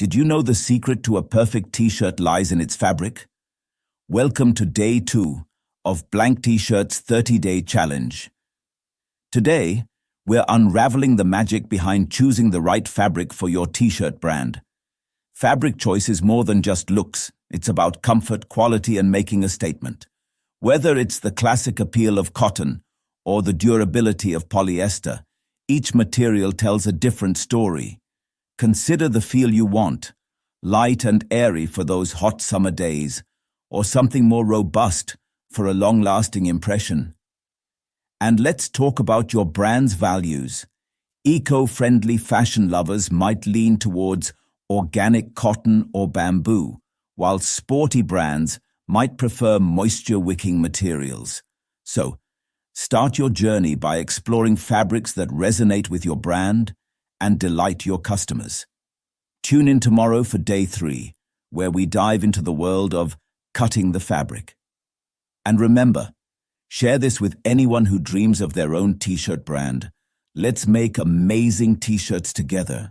Did you know the secret to a perfect t-shirt lies in its fabric? Welcome to day 2 of Blank T-shirt's 30-day challenge. Today, we're unraveling the magic behind choosing the right fabric for your t-shirt brand. Fabric choice is more than just looks. It's about comfort, quality, and making a statement. Whether it's the classic appeal of cotton or the durability of polyester, each material tells a different story. Consider the feel you want, light and airy for those hot summer days, or something more robust for a long-lasting impression. And let's talk about your brand's values. Eco-friendly fashion lovers might lean towards organic cotton or bamboo, while sporty brands might prefer moisture-wicking materials. So, start your journey by exploring fabrics that resonate with your brand and delight your customers. Tune in tomorrow for day 3, where we dive into the world of cutting the fabric. And remember, share this with anyone who dreams of their own t-shirt brand. Let's make amazing t-shirts together.